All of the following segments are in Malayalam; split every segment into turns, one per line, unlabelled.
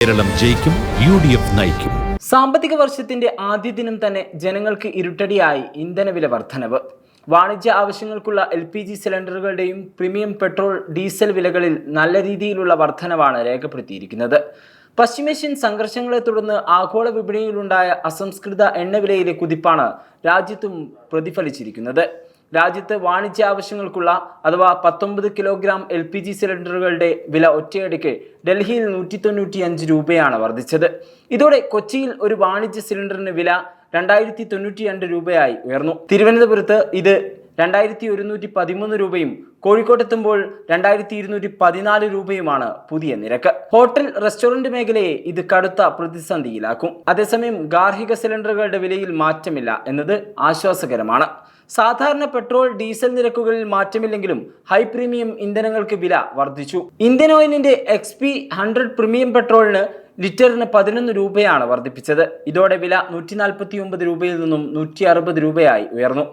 കേരളം ജയിക്കും, UDF നയിക്കും.
സാമ്പത്തിക വർഷത്തിന്റെ ആദ്യ ദിനം തന്നെ ജനങ്ങൾക്ക് ഇരുട്ടടിയായി ഇന്ധനവില വർധനവ്. വാണിജ്യ ആവശ്യങ്ങൾക്കുള്ള LPG സിലിണ്ടറുകളുടെയും പ്രീമിയം പെട്രോൾ ഡീസൽ വിലകളിൽ നല്ല രീതിയിലുള്ള വർധനവാണ് രേഖപ്പെടുത്തിയിരിക്കുന്നത്. പശ്ചിമേഷ്യൻ സംഘർഷങ്ങളെ തുടർന്ന് ആഗോള വിപണിയിലുണ്ടായ അസംസ്കൃത എണ്ണവിലയിലെ കുതിപ്പാണ് രാജ്യത്തും പ്രതിഫലിച്ചിരിക്കുന്നത്. രാജ്യത്ത് വാണിജ്യ ആവശ്യങ്ങൾക്കുള്ള അഥവാ 19 കിലോഗ്രാം LPG സിലിണ്ടറുകളുടെ വില ഒറ്റയടിക്ക് ഡൽഹിയിൽ 195 രൂപയാണ് വർദ്ധിച്ചത്. ഇതോടെ കൊച്ചിയിൽ ഒരു വാണിജ്യ സിലിണ്ടറിന് വില 2092 രൂപയായി ഉയർന്നു. തിരുവനന്തപുരത്ത് ഇത് 2113 രൂപയും കോഴിക്കോട്ടെത്തുമ്പോൾ 2214 രൂപയുമാണ് പുതിയ നിരക്ക്. ഹോട്ടൽ റെസ്റ്റോറന്റ് മേഖലയെ ഇത് കടുത്ത പ്രതിസന്ധിയിലാക്കും. അതേസമയം ഗാർഹിക സിലിണ്ടറുകളുടെ വിലയിൽ മാറ്റമില്ല എന്നത് ആശ്വാസകരമാണ്. സാധാരണ പെട്രോൾ ഡീസൽ നിരക്കുകളിൽ മാറ്റമില്ലെങ്കിലും ഹൈ പ്രീമിയം ഇന്ധനങ്ങൾക്ക് വില വർദ്ധിച്ചു. ഇന്ത്യൻ ഓയിലിന്റെ XP 100 പ്രീമിയം പെട്രോളിന് ലിറ്ററിന് 11 രൂപയാണ് വർദ്ധിപ്പിച്ചത്. ഇതോടെ വില 149 രൂപയിൽ നിന്നും 160 രൂപയായി ഉയർന്നു.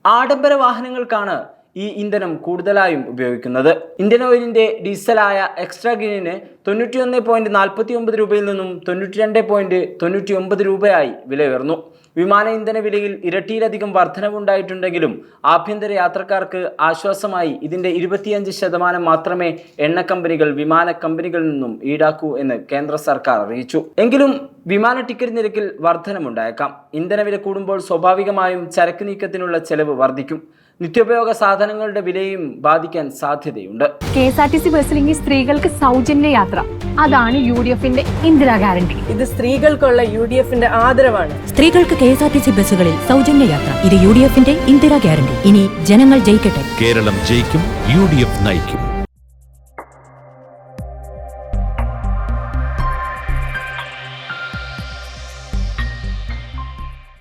ആഡംബര വാഹനങ്ങൾക്കാണ് ഈ ഇന്ധനം കൂടുതലായും ഉപയോഗിക്കുന്നത്. ഇന്ത്യൻ ഓയിലിന്റെ ഡീസലായ എക്സ്ട്രാ ഗ്രീനിന് 91.49 രൂപയിൽ നിന്നും 92.99 രൂപയായി വില ഉയർന്നു. വിമാന ഇന്ധന വിലയിൽ ഇരട്ടിയിലധികം വർധനവുണ്ടായിട്ടുണ്ടെങ്കിലും ആഭ്യന്തര യാത്രക്കാർക്ക് ആശ്വാസമായി ഇതിന്റെ 25% മാത്രമേ എണ്ണ കമ്പനികൾ വിമാന കമ്പനികളിൽ നിന്നും ഈടാക്കൂ എന്ന് കേന്ദ്ര സർക്കാർ അറിയിച്ചു. എങ്കിലും വിമാന ടിക്കറ്റ് നിരക്കിൽ വർധനമുണ്ടായേക്കാം. ഇന്ധനവില കൂടുമ്പോൾ സ്വാഭാവികമായും ചരക്ക് നീക്കത്തിനുള്ള ചെലവ് വർദ്ധിക്കും. നിത്യോപയോഗ സാധനങ്ങളുടെ വിലയും ബാധിക്കാൻ സാധ്യതയുണ്ട്.
KSRTC ബസ്സിൽ ഇനി സ്ത്രീകൾക്ക് സൗജന്യ യാത്ര, അതാണ് UDFന്റെ ഇന്ദിരാ ഗ്യാരണ്ടി.
ഇത് സ്ത്രീകൾക്കുള്ള UDFന്റെ ആദരവാണ്.
സ്ത്രീകൾക്ക് KSRTC ബസ്സുകളിൽ സൗജന്യ യാത്ര. ഇത് UDFന്റെ ഇന്ദിരാ ഗ്യാരണ്ടി. ഇനി ജനങ്ങൾ ജയിക്കട്ടെ.
കേരളം ജയിക്കും, UDF നയിക്കും.